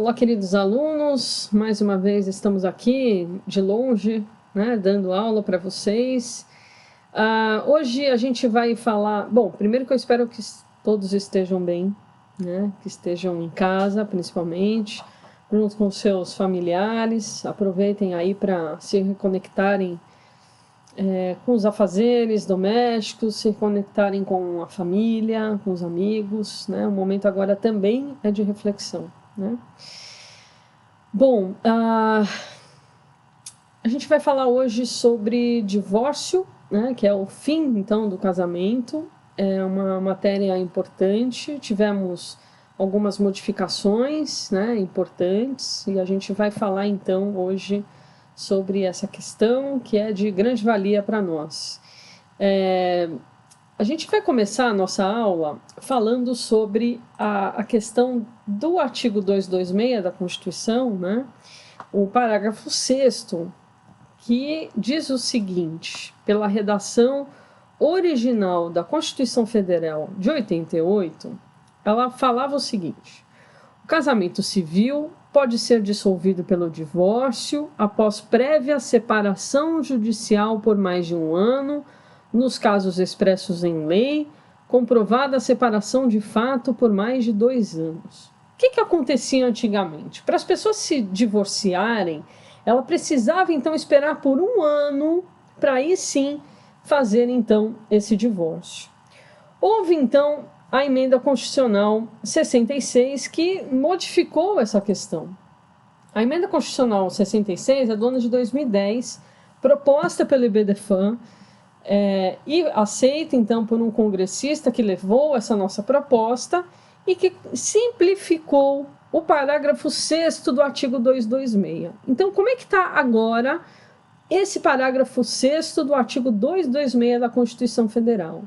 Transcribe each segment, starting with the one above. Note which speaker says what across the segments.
Speaker 1: Olá, queridos alunos, mais uma vez estamos aqui de longe, né, dando aula para vocês. Hoje a gente vai falar... Bom, primeiro que eu espero que todos estejam bem, né, que estejam em casa, principalmente, junto com seus familiares. Aproveitem aí para se reconectarem com os afazeres domésticos, se reconectarem com a família, com os amigos, né? O momento agora também é de reflexão, né? Bom, a gente vai falar hoje sobre divórcio, né? Que é o fim, então, do casamento. É uma matéria importante, tivemos algumas modificações, né, importantes, e a gente vai falar, então, hoje sobre essa questão que é de grande valia para nós. A gente vai começar a nossa aula falando sobre a questão do artigo 226 da Constituição, né? O parágrafo 6º, que diz o seguinte: pela redação original da Constituição Federal de 88, ela falava o seguinte: o casamento civil pode ser dissolvido pelo divórcio após prévia separação judicial por mais de 1 ano, nos casos expressos em lei, comprovada a separação de fato por mais de 2 anos. O que acontecia antigamente? Para as pessoas se divorciarem, ela precisava então esperar por 1 ano para aí sim fazer então esse divórcio. Houve então a emenda constitucional 66 que modificou essa questão. A emenda constitucional 66 é do ano de 2010, proposta pelo IBDFAN, e aceita então por um congressista que levou essa nossa proposta e que simplificou o parágrafo 6º do artigo 226. Então, como é que está agora esse parágrafo 6º do artigo 226 da Constituição Federal?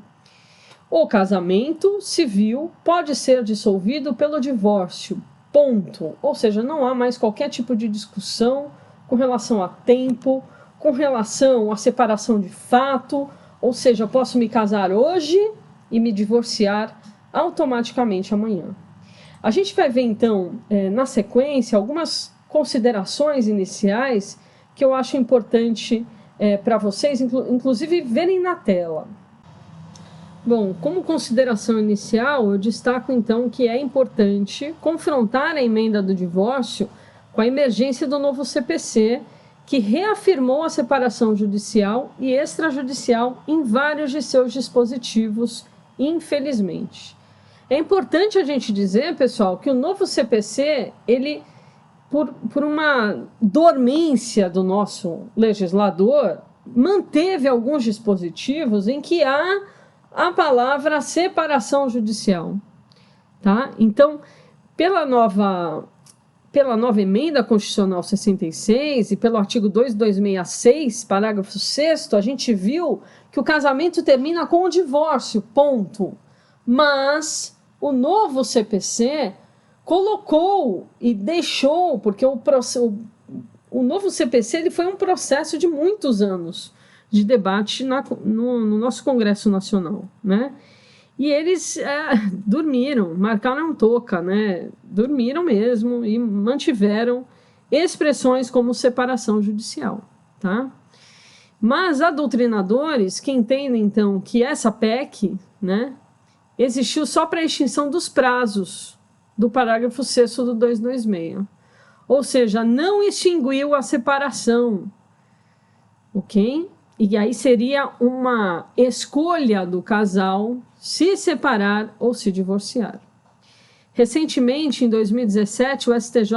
Speaker 1: O casamento civil pode ser dissolvido pelo divórcio, ponto. Ou seja, não há mais qualquer tipo de discussão com relação a tempo, com relação à separação de fato, ou seja, eu posso me casar hoje e me divorciar automaticamente amanhã. A gente vai ver então, na sequência, algumas considerações iniciais que eu acho importante para vocês, inclusive, verem na tela. Bom, como consideração inicial, eu destaco então que é importante confrontar a emenda do divórcio com a emergência do novo CPC, que reafirmou a separação judicial e extrajudicial em vários de seus dispositivos, infelizmente. É importante a gente dizer, pessoal, que o novo CPC, ele, por uma dormência do nosso legislador, manteve alguns dispositivos em que há a palavra separação judicial, tá? Então, pela nova emenda constitucional 66 e pelo artigo 2266, parágrafo 6º, a gente viu que o casamento termina com o divórcio, ponto. Mas o novo CPC colocou e deixou, porque o novo CPC ele foi um processo de muitos anos de debate no nosso Congresso Nacional, né? E eles dormiram, marcaram toca, né? Dormiram mesmo e mantiveram expressões como separação judicial, tá? Mas há doutrinadores que entendem, então, que essa PEC, né, existiu só para a extinção dos prazos do parágrafo 6º do 226. Ou seja, não extinguiu a separação, ok? E aí seria uma escolha do casal se separar ou se divorciar. Recentemente, em 2017, o STJ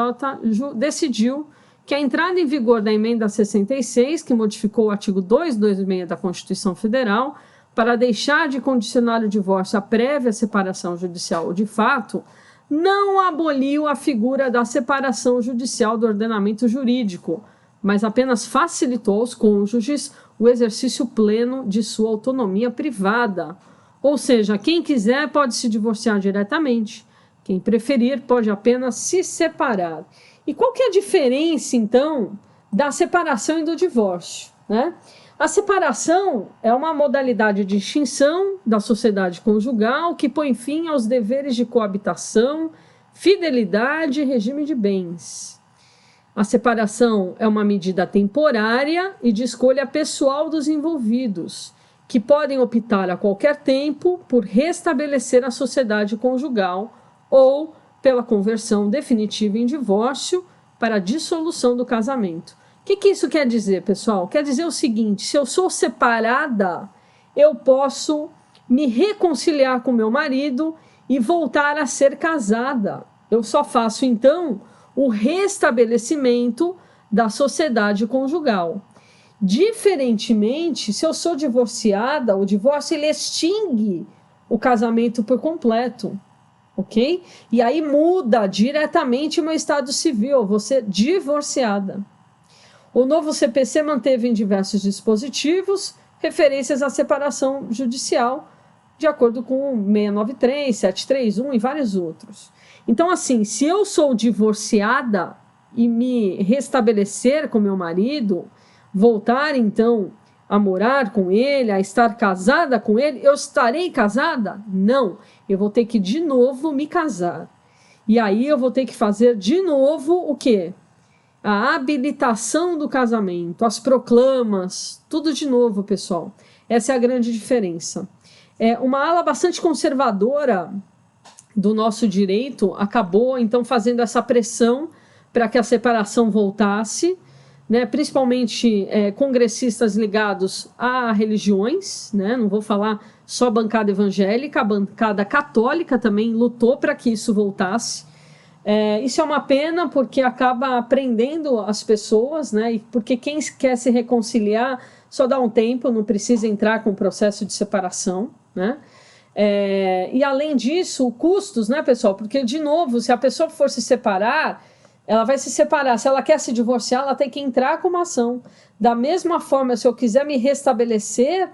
Speaker 1: decidiu que a entrada em vigor da emenda 66, que modificou o artigo 226 da Constituição Federal, para deixar de condicionar o divórcio à prévia separação judicial de fato, não aboliu a figura da separação judicial do ordenamento jurídico, mas apenas facilitou aos cônjuges o exercício pleno de sua autonomia privada. Ou seja, quem quiser pode se divorciar diretamente, quem preferir pode apenas se separar. E qual que é a diferença, então, da separação e do divórcio, né? A separação é uma modalidade de extinção da sociedade conjugal que põe fim aos deveres de coabitação, Fidelidade e regime de bens. A separação é uma medida temporária e de escolha pessoal dos envolvidos, que podem optar a qualquer tempo por restabelecer a sociedade conjugal ou pela conversão definitiva em divórcio para a dissolução do casamento. O que isso quer dizer, pessoal? Quer dizer o seguinte: se eu sou separada, eu posso me reconciliar com meu marido e voltar a ser casada. Eu só faço, então, o restabelecimento da sociedade conjugal. Diferentemente, se eu sou divorciada, o divórcio ele extingue o casamento por completo, ok? E aí muda diretamente o meu estado civil, eu vou ser divorciada. O novo CPC manteve em diversos dispositivos referências à separação judicial, de acordo com 693, 731 e vários outros. Então, assim, se eu sou divorciada e me restabelecer com meu marido, voltar, então, a morar com ele, a estar casada com ele, eu estarei casada? Não. Eu vou ter que, de novo, me casar. E aí eu vou ter que fazer, de novo, o quê? A habilitação do casamento, as proclamas, tudo de novo, pessoal. Essa é a grande diferença. Uma ala bastante conservadora do nosso direito acabou, então, fazendo essa pressão para que a separação voltasse, né? Principalmente congressistas ligados a religiões, né? Não vou falar só bancada evangélica, a bancada católica também lutou para que isso voltasse. Isso é uma pena porque acaba prendendo as pessoas, né? E porque quem quer se reconciliar só dá um tempo, não precisa entrar com o processo de separação, né? E além disso, custos, né, pessoal? Porque, de novo, se a pessoa for se separar, ela vai se separar. Se ela quer se divorciar, ela tem que entrar com uma ação. Da mesma forma, se eu quiser me restabelecer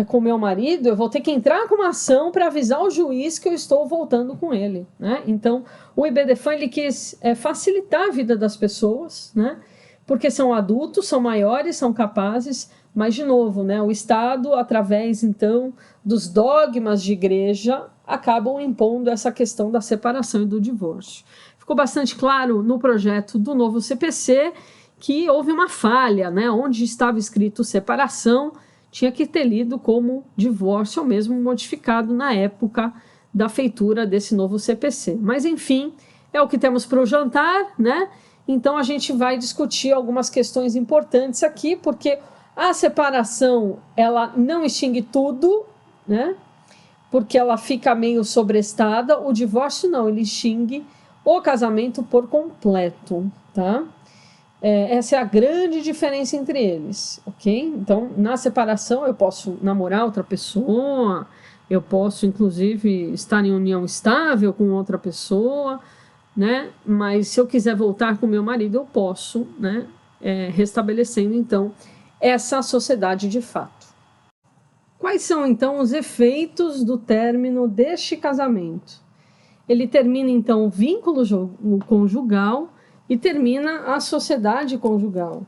Speaker 1: com meu marido, eu vou ter que entrar com uma ação para avisar o juiz que eu estou voltando com ele, né? Então, o IBDFAN ele quis facilitar a vida das pessoas, né? Porque são adultos, são maiores, são capazes, mas, de novo, né, o Estado, através, então, dos dogmas de igreja, acabam impondo essa questão da separação e do divórcio. Ficou bastante claro no projeto do novo CPC que houve uma falha, né? Onde estava escrito separação, tinha que ter lido como divórcio, ou mesmo modificado na época da feitura desse novo CPC. Mas, enfim, é o que temos para o jantar, né? Então, a gente vai discutir algumas questões importantes aqui, porque a separação, ela não extingue tudo, né? Porque ela fica meio sobrestada. O divórcio não, ele extingue o casamento por completo, tá? Essa é a grande diferença entre eles, ok? Então, na separação, eu posso namorar outra pessoa, eu posso, inclusive, estar em união estável com outra pessoa, né? Mas se eu quiser voltar com meu marido, eu posso, né? Restabelecendo, então, essa sociedade de fato. Quais são, então, os efeitos do término deste casamento? Ele termina, então, o vínculo conjugal e termina a sociedade conjugal,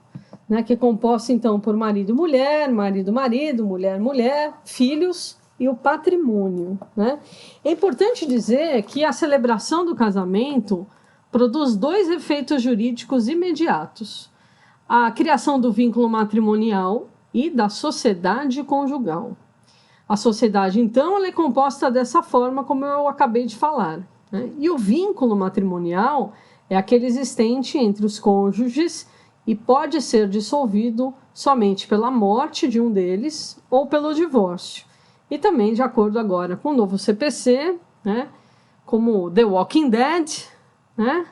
Speaker 1: né, que é composta, então, por marido, mulher, mulher, mulher, filhos e o patrimônio, né? É importante dizer que a celebração do casamento produz dois efeitos jurídicos imediatos: a criação do vínculo matrimonial e da sociedade conjugal. A sociedade, então, ela é composta dessa forma, como eu acabei de falar, né? E o vínculo matrimonial é aquele existente entre os cônjuges e pode ser dissolvido somente pela morte de um deles ou pelo divórcio. E também, de acordo agora com o novo CPC, né, como The Walking Dead, né,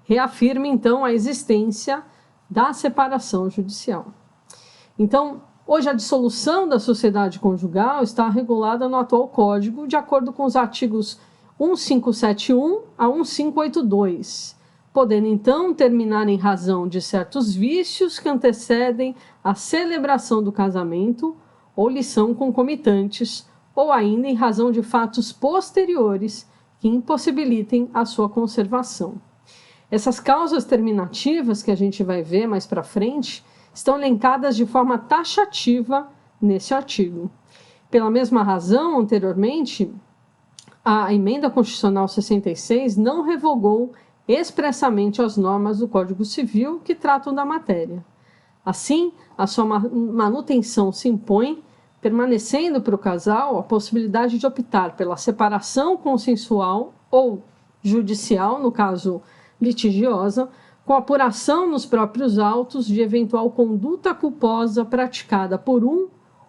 Speaker 1: reafirma então a existência da separação judicial. Então, hoje a dissolução da sociedade conjugal está regulada no atual Código, de acordo com os artigos 1571 a 1582, podendo então terminar em razão de certos vícios que antecedem a celebração do casamento ou lhe são concomitantes, ou ainda em razão de fatos posteriores que impossibilitem a sua conservação. Essas causas terminativas que a gente vai ver mais para frente estão elencadas de forma taxativa nesse artigo. Pela mesma razão, anteriormente, a Emenda Constitucional 66 não revogou expressamente as normas do Código Civil que tratam da matéria. Assim, a sua manutenção se impõe, permanecendo para o casal a possibilidade de optar pela separação consensual ou judicial, no caso litigiosa, com apuração nos próprios autos de eventual conduta culposa praticada por um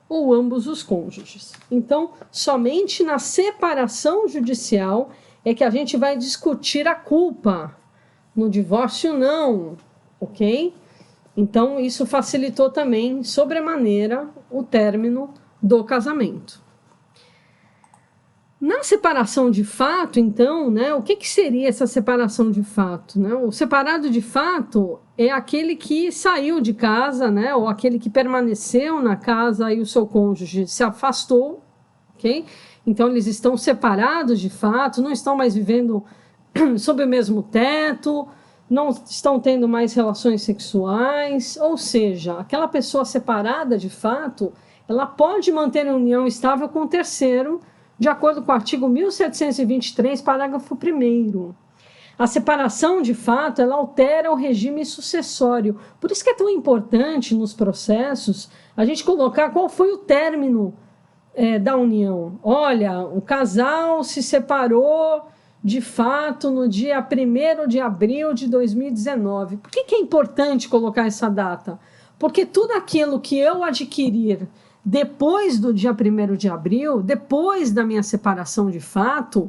Speaker 1: ou ambos os cônjuges. Então, somente na separação judicial é que a gente vai discutir a culpa. No divórcio, não, ok? Então, isso facilitou também, sobremaneira, o término do casamento. Na separação de fato, então, né, o que seria essa separação de fato? Né? O separado de fato é aquele que saiu de casa, né, ou aquele que permaneceu na casa e o seu cônjuge se afastou, ok? Então, eles estão separados de fato, não estão mais vivendo sob o mesmo teto, não estão tendo mais relações sexuais, ou seja, aquela pessoa separada de fato, ela pode manter a união estável com o terceiro, de acordo com o artigo 1723, parágrafo 1º. A separação, de fato, ela altera o regime sucessório. Por isso que é tão importante nos processos a gente colocar qual foi o término da união. Olha, o casal se separou, de fato, no dia 1º de abril de 2019. Por que é importante colocar essa data? Porque tudo aquilo que eu adquirir depois do dia 1º de abril, depois da minha separação de fato,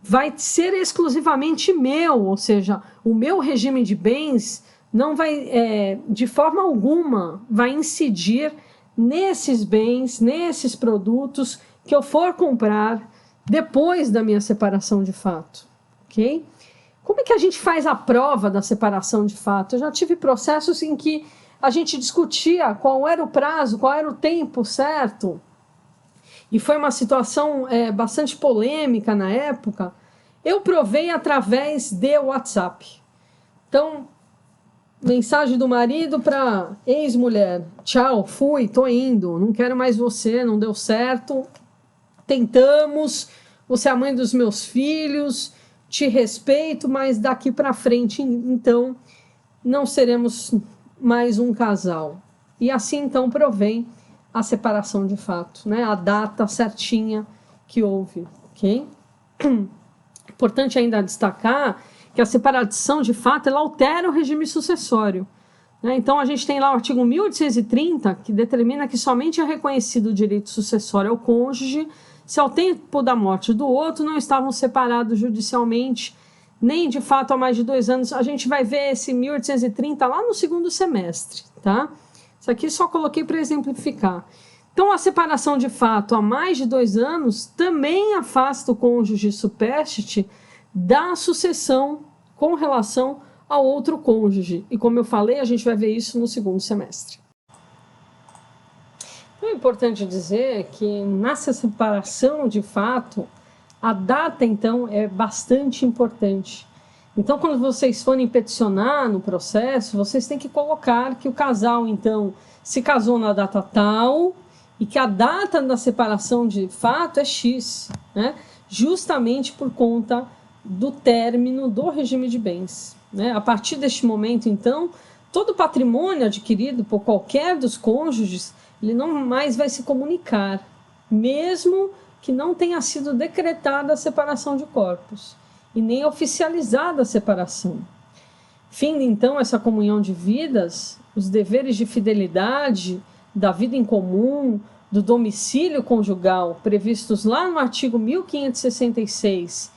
Speaker 1: vai ser exclusivamente meu, ou seja, o meu regime de bens não vai, de forma alguma, vai incidir nesses bens, nesses produtos que eu for comprar depois da minha separação de fato, ok? Como é que a gente faz a prova da separação de fato? Eu já tive processos em que a gente discutia qual era o prazo, qual era o tempo certo, e foi uma situação bastante polêmica na época. Eu provei através de WhatsApp. Então, mensagem do marido para ex-mulher: tchau, fui, tô indo, não quero mais você, não deu certo, tentamos, você é a mãe dos meus filhos, te respeito, mas daqui para frente, então, não seremos mais um casal. E assim, então, provém a separação de fato, né? A data certinha que houve, ok? Importante ainda destacar que a separação de fato, ela altera o regime sucessório, né? Então, a gente tem lá o artigo 1830, que determina que somente é reconhecido o direito sucessório ao cônjuge se ao tempo da morte do outro não estavam separados judicialmente, nem de fato há mais de 2 anos. A gente vai ver esse 1830 lá no segundo semestre, tá? Isso aqui só coloquei para exemplificar. Então, a separação de fato há mais de 2 anos também afasta o cônjuge supérstite da sucessão com relação ao outro cônjuge. E como eu falei, a gente vai ver isso no segundo semestre. Então, é importante dizer que nessa separação de fato, a data, então, é bastante importante. Então, quando vocês forem peticionar no processo, vocês têm que colocar que o casal, então, se casou na data tal e que a data da separação de fato é X, né? Justamente por conta do término do regime de bens, né? A partir deste momento, então, todo o patrimônio adquirido por qualquer dos cônjuges, ele não mais vai se comunicar, mesmo que não tenha sido decretada a separação de corpos e nem oficializada a separação. Fim, então, essa comunhão de vidas, os deveres de fidelidade, da vida em comum, do domicílio conjugal, previstos lá no artigo 1566,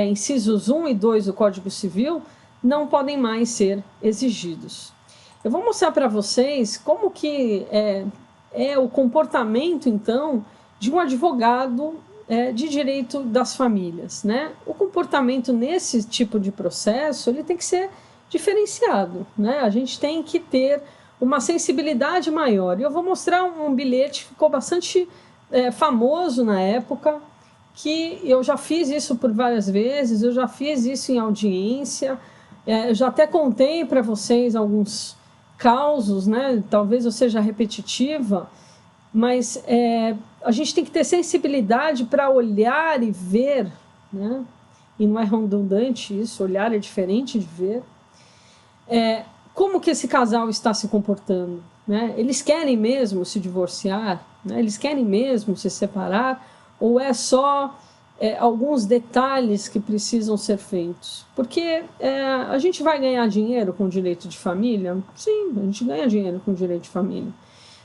Speaker 1: incisos 1 e 2 do Código Civil, não podem mais ser exigidos. Eu vou mostrar para vocês como que é o comportamento, então, de um advogado de direito das famílias, né? O comportamento nesse tipo de processo, ele tem que ser diferenciado, né? A gente tem que ter uma sensibilidade maior. E eu vou mostrar um bilhete que ficou bastante famoso na época, que eu já fiz isso por várias vezes, eu já fiz isso em audiência, eu já até contei para vocês alguns causos, né? Talvez eu seja repetitiva, mas a gente tem que ter sensibilidade para olhar e ver né? E não é redundante isso, olhar é diferente de ver. Como que esse casal está se comportando, né? Eles querem mesmo se divorciar, né? Eles querem mesmo se separar, ou é só alguns detalhes que precisam ser feitos? Porque a gente vai ganhar dinheiro com direito de família? Sim, a gente ganha dinheiro com direito de família.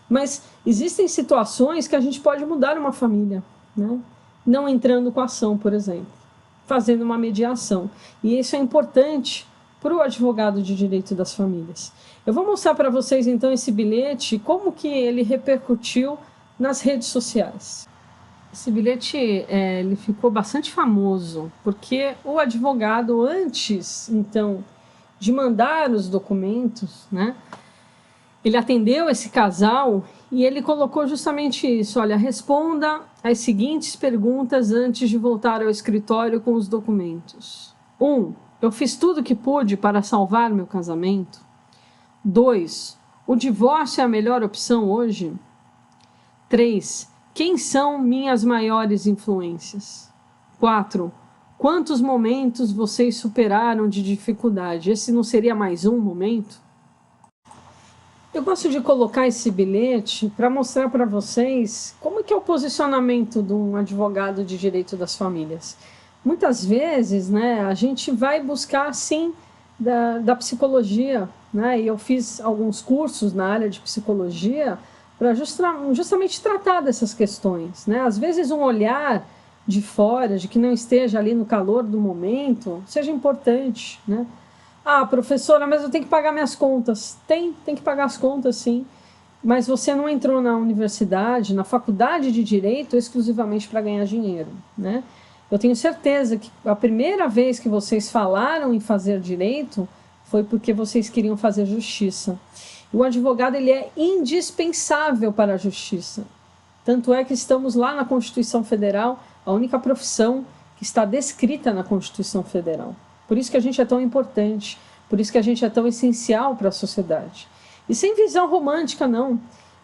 Speaker 1: Mas existem situações que a gente pode mudar uma família, né? Não entrando com ação, por exemplo, fazendo uma mediação. E isso é importante para o advogado de direito das famílias. Eu vou mostrar para vocês, então, esse bilhete, como que ele repercutiu nas redes sociais. Esse bilhete ele ficou bastante famoso, porque o advogado, antes, então, de mandar os documentos, né, ele atendeu esse casal e ele colocou justamente isso: olha, responda as seguintes perguntas antes de voltar ao escritório com os documentos. 1. Eu fiz tudo o que pude para salvar meu casamento? 2. O divórcio é a melhor opção hoje? 3. Quem são minhas maiores influências? 4. Quantos momentos vocês superaram de dificuldade? Esse não seria mais um momento? Eu gosto de colocar esse bilhete para mostrar para vocês como que é o posicionamento de um advogado de direito das famílias. Muitas vezes, né, a gente vai buscar, sim, da psicologia, né, e eu fiz alguns cursos na área de psicologia para justamente tratar dessas questões, né? Às vezes um olhar de fora, de que não esteja ali no calor do momento, seja importante, né? Ah, professora, mas eu tenho que pagar minhas contas. Tem que pagar as contas, sim. Mas você não entrou na universidade, na faculdade de Direito, exclusivamente para ganhar dinheiro, né? Eu tenho certeza que a primeira vez que vocês falaram em fazer direito foi porque vocês queriam fazer justiça. O advogado, ele é indispensável para a justiça. Tanto é que estamos lá na Constituição Federal, a única profissão que está descrita na Constituição Federal. Por isso que a gente é tão importante, por isso que a gente é tão essencial para a sociedade. E sem visão romântica, não.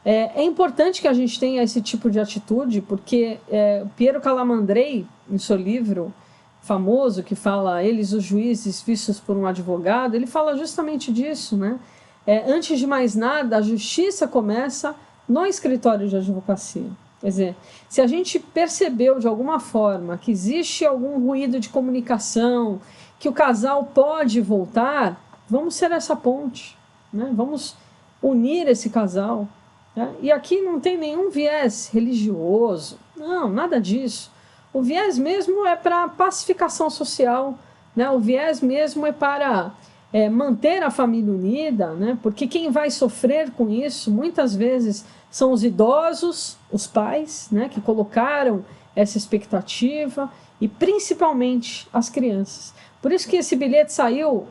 Speaker 1: É importante que a gente tenha esse tipo de atitude, porque Piero Calamandrei, em seu livro famoso, que fala Eles, os juízes vistos por um advogado, ele fala justamente disso, né? Antes de mais nada, a justiça começa no escritório de advocacia. Quer dizer, se a gente percebeu de alguma forma que existe algum ruído de comunicação, que o casal pode voltar, vamos ser essa ponte, né? Vamos unir esse casal, né? E aqui não tem nenhum viés religioso, não, nada disso. O viés mesmo é para pacificação social, né? O viés mesmo é para manter a família unida, né? Porque quem vai sofrer com isso, muitas vezes, são os idosos, os pais, né? Que colocaram essa expectativa, e principalmente as crianças. Por isso que esse bilhete saiu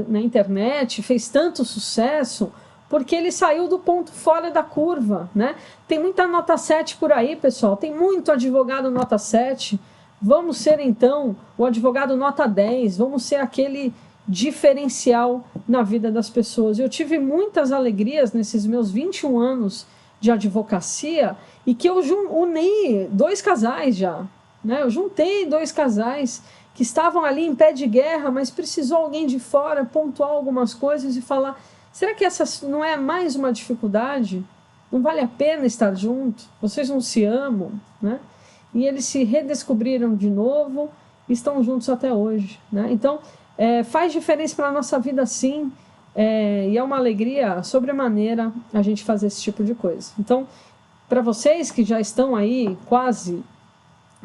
Speaker 1: na internet, fez tanto sucesso, porque ele saiu do ponto fora da curva, né? Tem muita nota 7 por aí, pessoal, tem muito advogado nota 7. Vamos ser, então, o advogado nota 10, vamos ser aquele diferencial na vida das pessoas. Eu tive muitas alegrias nesses meus 21 anos de advocacia e que eu uni 2 casais já, né? Eu juntei 2 casais que estavam ali em pé de guerra, mas precisou alguém de fora pontuar algumas coisas e falar: será que essa não é mais uma dificuldade? Não vale a pena estar junto? Vocês não se amam, né? E eles se redescobriram de novo e estão juntos até hoje, né? Então, faz diferença para a nossa vida, sim, e é uma alegria sobremaneira a gente fazer esse tipo de coisa. Então, para vocês que já estão aí quase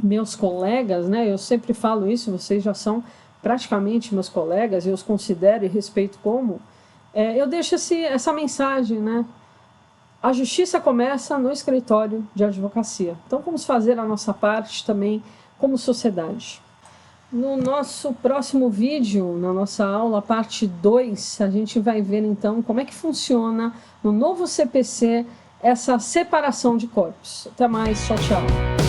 Speaker 1: meus colegas, né? Eu sempre falo isso, vocês já são praticamente meus colegas, eu os considero e respeito como. Eu deixo essa mensagem, né? A justiça começa no escritório de advocacia. Então vamos fazer a nossa parte também como sociedade. No nosso próximo vídeo, na nossa aula, parte 2, a gente vai ver então como é que funciona no novo CPC essa separação de corpos. Até mais, tchau, tchau.